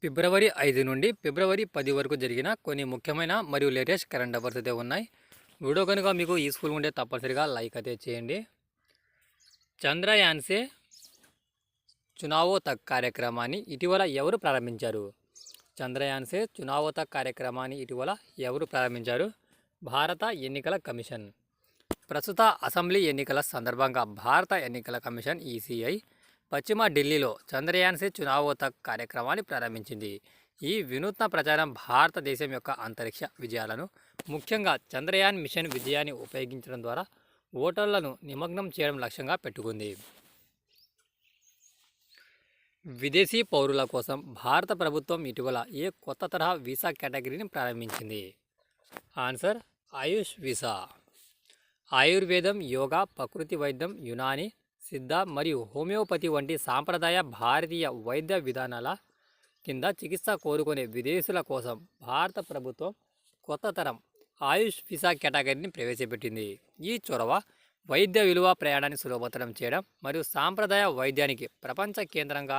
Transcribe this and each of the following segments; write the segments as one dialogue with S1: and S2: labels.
S1: ఫిబ్రవరి 5 నుండి ఫిబ్రవరి 10 వరకు జరిగిన కొన్ని ముఖ్యమైన మరియు లేటెస్ట్ కరెంట్ అఫైర్స్ అయితే ఉన్నాయి. వీడియో కనుక మీకు యూస్ఫుల్ ఉంటే తప్పనిసరిగా లైక్ అయితే చేయండి. చంద్రయాన్సే చునావో తక్ కార్యక్రమాన్ని ఇటీవల ఎవరు ప్రారంభించారు? చంద్రయాన్సే చునావో తక్ కార్యక్రమాన్ని ఇటీవల ఎవరు ప్రారంభించారు? భారత ఎన్నికల కమిషన్. ప్రస్తుత అసెంబ్లీ ఎన్నికల సందర్భంగా భారత ఎన్నికల కమిషన్ ఈసీఐ పశ్చిమ ఢిల్లీలో చంద్రయాన్సే చునావో తక్ కార్యక్రమాన్ని ప్రారంభించింది. ఈ వినూత్న ప్రచారం భారతదేశం యొక్క అంతరిక్ష విజయాలను, ముఖ్యంగా చంద్రయాన్ మిషన్ విజయాన్ని ఉపయోగించడం ద్వారా ఓటర్లను నిమగ్నం చేయడం లక్ష్యంగా పెట్టుకుంది. విదేశీ పౌరుల కోసం భారత ప్రభుత్వం ఇటీవల ఏ కొత్త తరహా వీసా కేటగిరీని ప్రారంభించింది? ఆన్సర్ ఆయుష్ వీసా. ఆయుర్వేదం, యోగా, ప్రకృతి వైద్యం, యునాని, సిద్ధ మరియు హోమియోపతి వంటి సాంప్రదాయ భారతీయ వైద్య విధానాల కింద చికిత్స కోరుకునే విదేశీయుల కోసం భారత ప్రభుత్వం కొత్త తరం ఆయుష్ వీసా కేటగిరీని ప్రవేశపెట్టింది. ఈ చొరవ వైద్య విలువ ప్రయాణాన్ని సులభతరం చేయడం మరియు సాంప్రదాయ వైద్యానికి ప్రపంచ కేంద్రంగా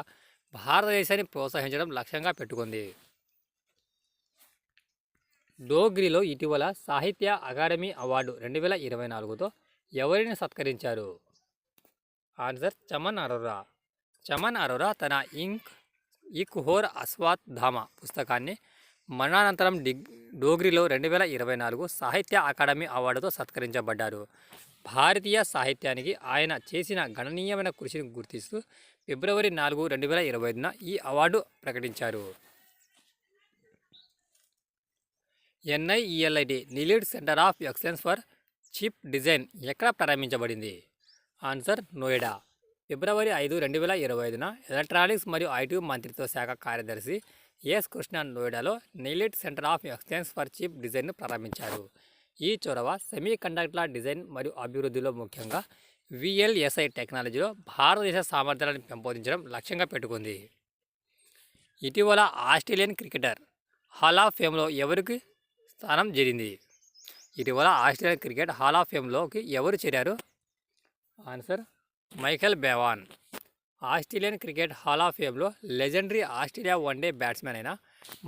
S1: భారతదేశాన్ని ప్రోత్సహించడం లక్ష్యంగా పెట్టుకుంది. డోగ్రీలో ఇటీవల సాహిత్య అకాడమీ అవార్డు 2024తో ఎవరిని సత్కరించారు? ఆన్సర్ చమన్ అరోరా. చమన్ అరోరా తన ఇక్ హోర్ అస్వాత్ ధామ పుస్తకాన్ని మరణానంతరం డోగ్రీలో 2024 సాహిత్య అకాడమీ అవార్డుతో సత్కరించబడ్డారు. భారతీయ సాహిత్యానికి ఆయన చేసిన గణనీయమైన కృషిని గుర్తిస్తూ ఫిబ్రవరి 4, 2025న ఈ అవార్డు ప్రకటించారు. NIELIT NIELIT center of excellence for chip design ఎక్కడ ప్రారంభించబడింది? ఆన్సర్ నోయిడా. ఫిబ్రవరి 5, 2025న ఎలక్ట్రానిక్స్ మరియు ఐటీ మంత్రిత్వ శాఖ కార్యదర్శి ఎస్ కృష్ణన్ నోయిడాలో NIELIT center of excellence for chip డిజైన్ను ప్రారంభించారు. ఈ చొరవ సెమీ కండక్టర్ల డిజైన్ మరియు అభివృద్ధిలో, ముఖ్యంగా విఎల్ఎస్ఐ టెక్నాలజీలో భారతదేశ సామర్థ్యాలను పెంపొందించడం లక్ష్యంగా పెట్టుకుంది. ఇటీవల ఆస్ట్రేలియన్ క్రికెటర్ హాల్ ఆఫ్ ఫేమ్లో ఎవరికి స్థానం చేరింది? ఇటీవల ఆస్ట్రేలియన్ క్రికెట్ హాల్ ఆఫ్ ఫేమ్లోకి ఎవరు చేరారు? Answer Michael Bevan. Australian cricket hall of ఫేమ్లో లెజెండరీ ఆస్ట్రేలియా వన్డే బ్యాట్స్మెన్ అయిన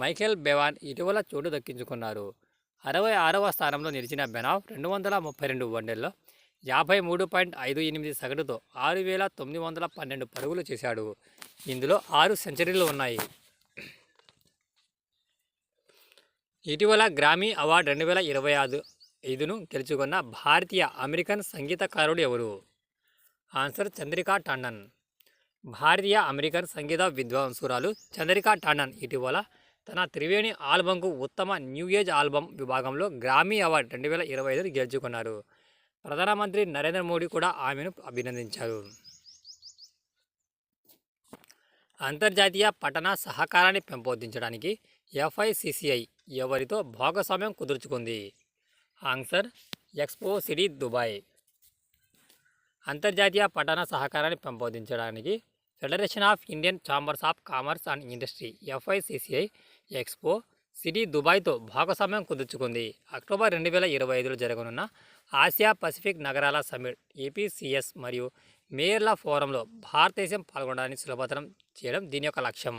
S1: మైఖేల్ బెవాన్ ఇటీవల చోటు దక్కించుకున్నారు. 66వ స్థానంలో నిలిచిన బెనావ్ 232 వన్డేల్లో 53.58 సగటుతో 6,912 పరుగులు చేశాడు. ఇందులో 6 సెంచరీలు ఉన్నాయి. ఇటీవల గ్రామీ అవార్డు 2025ను గెలుచుకున్న భారతీయ అమెరికన్ సంగీతకారుడు ఎవరు? ఆన్సర్ చంద్రికా టాండన్. భారతీయ అమెరికన్ సంగీత విద్వాంసురాలు చంద్రికా టాండన్ ఇటీవల తన త్రివేణి ఆల్బంకు ఉత్తమ న్యూ ఏజ్ ఆల్బమ్ విభాగంలో గ్రామీ అవార్డు 2025 గెలుచుకున్నారు. ప్రధానమంత్రి నరేంద్ర మోడీ కూడా ఆమెను అభినందించారు. అంతర్జాతీయ పట్టణ సహకారాన్ని పెంపొందించడానికి ఎఫ్ఐసిసిఐ ఎవరితో భాగస్వామ్యం కుదుర్చుకుంది? Answer Expo City Dubai. అంతర్జాతీయ పట్టణ సహకారాన్ని పెంపొందించడానికి Federation of Indian Chambers of Commerce and Industry FICCI Expo City దుబాయ్తో భాగస్వామ్యం కుదుర్చుకుంది. అక్టోబర్ 2025లో జరగనున్న ఆసియా పసిఫిక్ నగరాల సమ్మిట్ ఏపీసీఎస్ మరియు మేయర్ల ఫోరంలో భారతదేశం పాల్గొనడాన్ని సులభతరం చేయడం దీని యొక్క లక్ష్యం.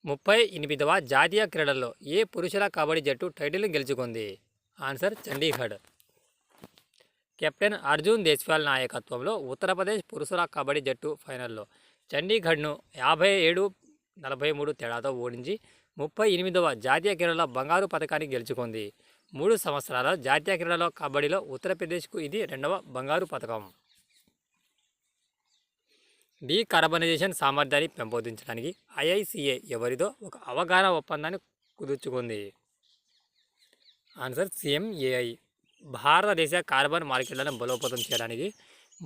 S1: 38వ జాతీయ క్రీడల్లో ఏ పురుషుల కబడ్డీ జట్టు టైటిల్ని గెలుచుకుంది? ఆన్సర్ చండీగఢ్. కెప్టెన్ అర్జున్ దేశ్వాల్ నాయకత్వంలో ఉత్తరప్రదేశ్ పురుషుల కబడ్డీ జట్టు ఫైనల్లో చండీగఢ్ను 57-43 తేడాతో ఓడించి 38వ జాతీయ క్రీడల బంగారు పథకాన్ని గెలుచుకుంది. 3 సంవత్సరాల జాతీయ క్రీడల కబడ్డీలో ఉత్తరప్రదేశ్కు ఇది 2వ బంగారు పథకం. డీకార్బనైజేషన్ సామర్థ్యాన్ని పెంపొందించడానికి ఐఐసిఏ ఎవరితో ఒక అవగాహన ఒప్పందాన్ని కుదుర్చుకుంది? ఆన్సర్ సిఎంఏఐ. భారతదేశ కార్బన్ మార్కెట్లను బలోపేతం చేయడానికి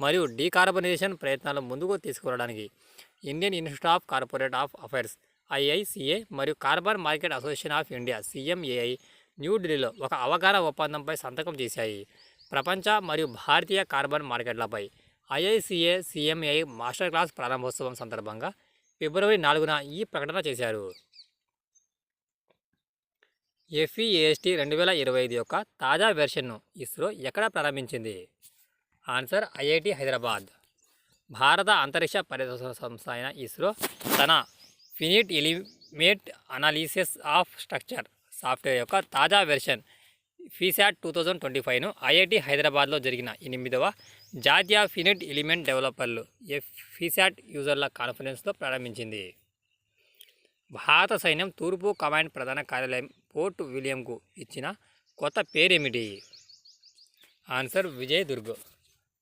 S1: మరియు డీకార్బనైజేషన్ ప్రయత్నాలను ముందుకు తీసుకురావడానికి Indian Institute of Corporate Affairs IICA మరియు carbon market association of India CMAI న్యూఢిల్లీలో ఒక అవగాహన ఒప్పందంపై సంతకం చేశాయి. ప్రపంచ మరియు భారతీయ కార్బన్ మార్కెట్లపై ఐఐసిఏ సిఎంఏఐ మాస్టర్ క్లాస్ ప్రారంభోత్సవం సందర్భంగా ఫిబ్రవరి 4న ఈ ప్రకటన చేశారు. ఎఫ్ఈఏఎస్టీ 2025 యొక్క తాజా వెర్షన్ను ఇస్రో ఎక్కడ ప్రారంభించింది? Answer IIT Hyderabad. భారత అంతరిక్ష పరిశోధన సంస్థ అయిన ఇస్రో తన finite element analysis of structure software యొక్క తాజా వెర్షన్ ఫీశాట్ 2025ను ఐఐటి హైదరాబాద్లో జరిగిన 8వ జాతీయ ఫినిట్ ఎలిమెంట్ డెవలపర్లు ఫీశాట్ యూజర్ల కాన్ఫరెన్స్లో ప్రారంభించింది. భారత సైన్యం తూర్పు కమాండ్ ప్రధాన కార్యాలయం పోర్ట్ విలియంకు ఇచ్చిన కొత్త పేరేమిటి? ఆన్సర్ విజయ్ దుర్గ్.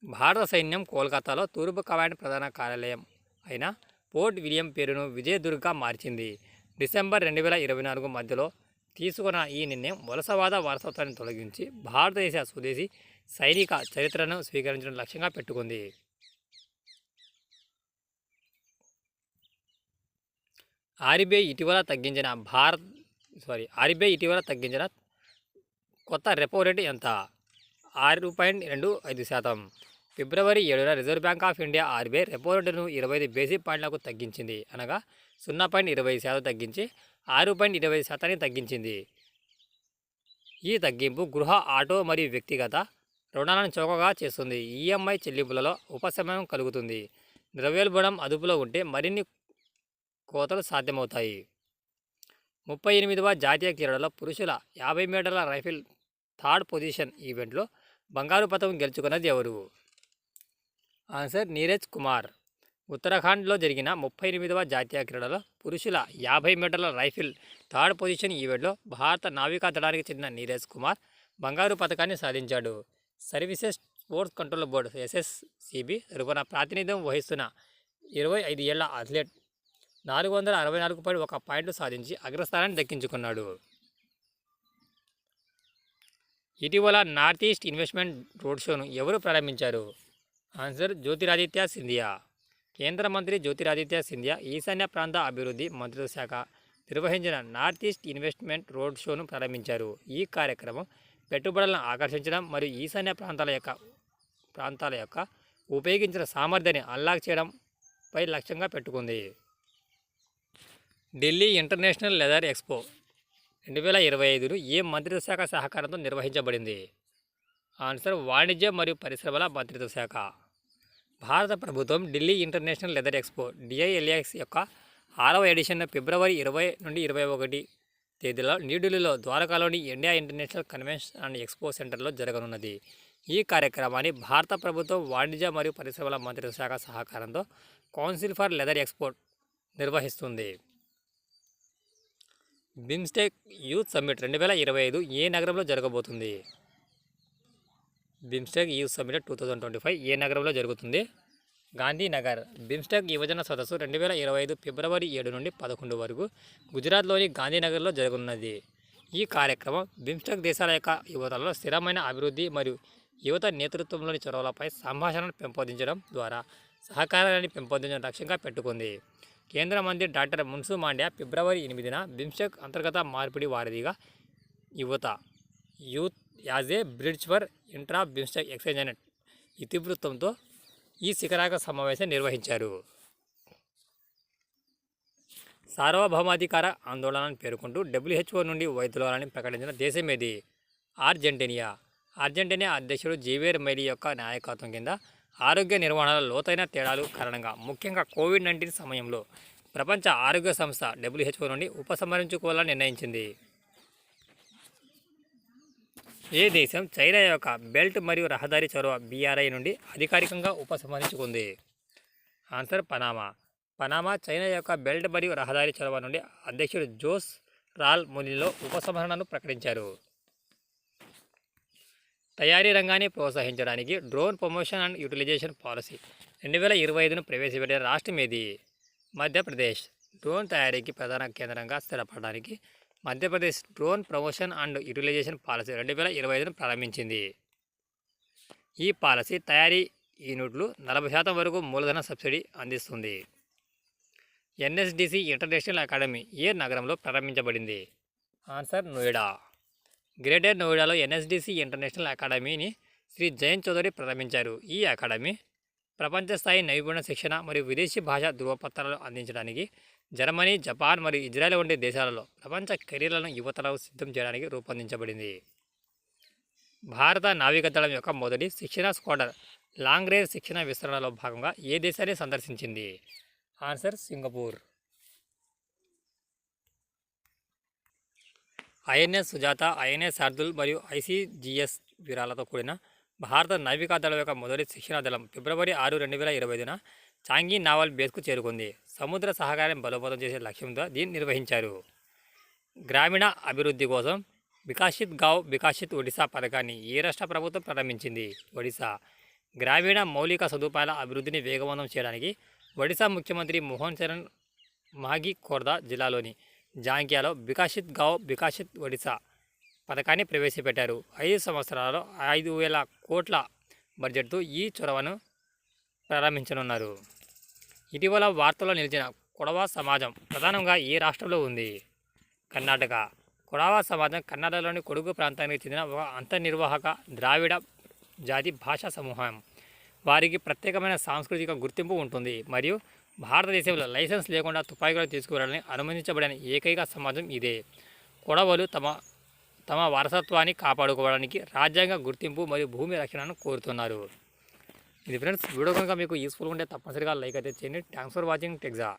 S1: భారత సైన్యం కోల్కతాలో తూర్పు కమాండ్ ప్రధాన కార్యాలయం అయిన పోర్ట్ విలియం పేరును విజయ్ దుర్గ్గా మార్చింది. డిసెంబర్ 2024 మధ్యలో తీసుకున్న ఈ నిర్ణయం వలసవాద వారసత్వాన్ని తొలగించి భారతదేశ స్వదేశీ సైనిక చరిత్రను స్వీకరించడం లక్ష్యంగా పెట్టుకుంది. ఆర్బీఐ ఇటీవల తగ్గించిన కొత్త రెపో రేటు ఎంత? 6.25%. ఫిబ్రవరి 7న Reserve Bank of India RBI repo రేటును 25 బేసిక్ పాయింట్లకు తగ్గించింది. అనగా 0.25% తగ్గించి 6.25% తగ్గించింది. ఈ తగ్గింపు గృహ, ఆటో మరియు వ్యక్తిగత రుణాలను చౌకగా చేస్తుంది. ఈఎంఐ చెల్లింపులలో ఉపశమనం కలుగుతుంది. ద్రవ్యోల్బణం అదుపులో ఉంటే మరిన్ని కోతలు సాధ్యమవుతాయి. 38వ జాతీయ క్రీడలో పురుషుల 50 మీటర్ల రైఫిల్ థర్డ్ పొజిషన్ ఈవెంట్లో బంగారు పతకం గెలుచుకున్నది ఎవరు? ఆన్సర్ నీరజ్ కుమార్. ఉత్తరాఖండ్లో జరిగిన 38వ జాతీయ క్రీడలో పురుషుల 50 మీటర్ల రైఫిల్ థర్డ్ పొజిషన్ ఈవెంట్లో భారత నావికా దళానికి చెందిన నీరజ్ కుమార్ బంగారు పతకాన్ని సాధించాడు. Services sports control board SSCB తరపున ప్రాతినిధ్యం వహిస్తున్న 25 ఏళ్ల అథ్లెట్ 464.1 పాయింట్లు సాధించి అగ్రస్థానాన్ని దక్కించుకున్నాడు. ఇటీవల నార్త్ ఈస్ట్ ఇన్వెస్ట్మెంట్ రోడ్ షోను ఎవరు ప్రారంభించారు? ఆన్సర్ జ్యోతిరాదిత్య సింధియా. కేంద్ర మంత్రి జ్యోతిరాదిత్య సింధియా ఈశాన్య ప్రాంత అభివృద్ధి మంత్రిత్వ శాఖ నిర్వహించిన నార్త్ ఈస్ట్ ఇన్వెస్ట్మెంట్ రోడ్ షోను ప్రారంభించారు. ఈ కార్యక్రమం పెట్టుబడులను ఆకర్షించడం మరియు ఈశాన్య ప్రాంతాల యొక్క ఉపయోగించిన సామర్థ్యాన్ని అన్లాక్ చేయడంపై లక్ష్యంగా పెట్టుకుంది. ఢిల్లీ ఇంటర్నేషనల్ లెదర్ ఎక్స్పో 2025ను ఏ మంత్రిత్వ శాఖ సహకారంతో నిర్వహించబడింది? ఆన్సర్ వాణిజ్య మరియు పరిశ్రమల మంత్రిత్వ శాఖ. భారత ప్రభుత్వం Delhi international leather expo DILEX యొక్క 6వ ఎడిషన్ను ఫిబ్రవరి 20 నుండి 21 తేదీలో న్యూఢిల్లీలో ద్వారకాలోని India International Convention and Expo సెంటర్లో జరగనున్నది. ఈ కార్యక్రమాన్ని భారత ప్రభుత్వం వాణిజ్య మరియు పరిశ్రమల మంత్రిత్వ శాఖ సహకారంతో కౌన్సిల్ ఫర్ లెదర్ ఎక్స్పోర్ట్ నిర్వహిస్తుంది. బిమ్స్టెక్ యూత్ సమ్మిట్ 2025 ఏ నగరంలో జరగబోతుంది? బిమ్స్టెక్ యూత్ సమ్మిట్ 2025 ఏ నగరంలో జరుగుతుంది? గాంధీనగర్. బిమ్స్టెక్ యువజన సదస్సు 2025 ఫిబ్రవరి 7 నుండి 11 వరకు గుజరాత్లోని గాంధీనగర్లో జరగనున్నది. ఈ కార్యక్రమం బిమ్స్టెక్ దేశాల యొక్క యువతలో స్థిరమైన అభివృద్ధి మరియు యువత నేతృత్వంలోని చొరవలపై సంభాషణను పెంపొందించడం ద్వారా సహకారాన్ని పెంపొందించడం లక్ష్యంగా పెట్టుకుంది. కేంద్ర మంత్రి డాక్టర్ మన్సుఖ్ మాండవ్య ఫిబ్రవరి 8న బిమ్స్టెక్ అంతర్గత మార్పిడి వారధిగా youth as a bridge for intra BIMSTEC exchange అనే ఇతివృత్తంతో ఈ శిఖరాగ్ర సమావేశం నిర్వహించారు. సార్వభౌమాధికార ఆందోళనను పేర్కొంటూ WHO నుండి వైదొలగాలని ప్రకటించిన దేశం ఏది? అర్జెంటీనా. అర్జెంటీనా అధ్యక్షుడు జేవియర్ మిలై యొక్క నాయకత్వం కింద ఆరోగ్య నిర్వహణలో లోతైన తేడాలు కారణంగా ముఖ్యంగా కోవిడ్-19 సమయంలో ప్రపంచ ఆరోగ్య సంస్థ WHO నుండి ఉపసంహరించుకోవాలని నిర్ణయించింది. ఏ దేశం చైనా యొక్క బెల్ట్ మరియు రహదారి చొరవ BRI నుండి అధికారికంగా ఉపసంహరించుకుంది? Answer Panama. పనామా చైనా యొక్క బెల్ట్ మరియు రహదారి చొరవ నుండి అధ్యక్షుడు జోస్ రాల్ మునిలో ఉపసంహరణను ప్రకటించారు. తయారీ రంగాన్ని ప్రోత్సహించడానికి drone promotion and utilization policy 2025ను ప్రవేశపెట్టిన రాష్ట్రం ఏది? మధ్యప్రదేశ్. డ్రోన్ తయారీకి ప్రధాన కేంద్రంగా స్థిరపడడానికి Madhya Pradesh drone promotion and utilization policy 2025ను ప్రారంభించింది. ఈ పాలసీ తయారీ యూనిట్లు 40% వరకు మూలధన సబ్సిడీ అందిస్తుంది. NSDC ఇంటర్నేషనల్ అకాడమీ ఏ నగరంలో ప్రారంభించబడింది? ఆన్సర్ నోయిడా. గ్రేటర్ నోయిడాలో NSDC ఇంటర్నేషనల్ అకాడమీని శ్రీ జయంత్ చౌదరి ప్రారంభించారు. ఈ అకాడమీ ప్రపంచ స్థాయి నైపుణ్య శిక్షణ మరియు విదేశీ భాషా ధృవపత్రాలు అందించడానికి జర్మనీ, జపాన్ మరియు ఇజ్రాయెల్ వంటి దేశాలలో ప్రపంచ కెరీర్లను యువతలకు సిద్ధం చేయడానికి రూపొందించబడింది. భారత నావికాదళం యొక్క మొదటి శిక్షణ స్క్వాడ్రన్ లాంగ్ రేంజ్ శిక్షణ విస్తరణలో భాగంగా ఏ దేశాన్ని సందర్శించింది? Answer Singapore. INS Sujata, INS Shardul మరియు ఐసీజీఎస్ వీరాలతో కూడిన భారత నావికాదళం యొక్క మొదటి శిక్షణ దళం ఫిబ్రవరి 6, 2025న చాంగి నావల్ బేస్కు చేరుకుంది. సముద్ర సహకారం బలోపేతం చేసే లక్ష్యంతో దీన్ని నిర్వహించారు. గ్రామీణ అభివృద్ధి కోసం వికాసిత్ గావ్ వికాసిత్ ఒడిశా పథకాన్ని ఏ రాష్ట్ర ప్రభుత్వం ప్రారంభించింది? ఒడిశా. గ్రామీణ మౌలిక సదుపాయాల అభివృద్ధిని వేగవంతం చేయడానికి ఒడిశా ముఖ్యమంత్రి మోహన్ చరణ్ మాఘీ ఖోర్దా జిల్లాలోని జాంగ్యాలో వికాసిత్ గావ్ వికాసిత్ ఒడిశా పథకాన్ని ప్రవేశపెట్టారు. 5 సంవత్సరాలలో 5,000 కోట్ల బడ్జెట్తో ఈ చొరవను ప్రారంభించనున్నారు. ఇటీవల వార్తల్లో నిలిచిన కొడవ సమాజం ప్రధానంగా ఏ రాష్ట్రంలో ఉంది? కర్ణాటక. కొడవ సమాజం కర్ణాటకలోని కొడుగు ప్రాంతానికి చెందిన ఒక అంతర్నిర్వాహక ద్రావిడ జాతి భాషా సమూహం. వారికి ప్రత్యేకమైన సాంస్కృతిక గుర్తింపు ఉంటుంది మరియు భారతదేశంలో లైసెన్స్ లేకుండా తుపాకీలు తీసుకువెళ్ళాలని అనుమతించబడిన ఏకైక సమాజం ఇదే. కొడవలు తమ వారసత్వాన్ని కాపాడుకోవడానికి రాజ్యాంగ గుర్తింపు మరియు భూమి రక్షణను కోరుతున్నారు. ఇది ఫ్రెండ్స్, వీడియో కనుక మీకు యూస్ఫుల్ ఉంటే తప్పనిసరిగా లైక్ అయితే చేయండి. Thanks for watching టెక్జా.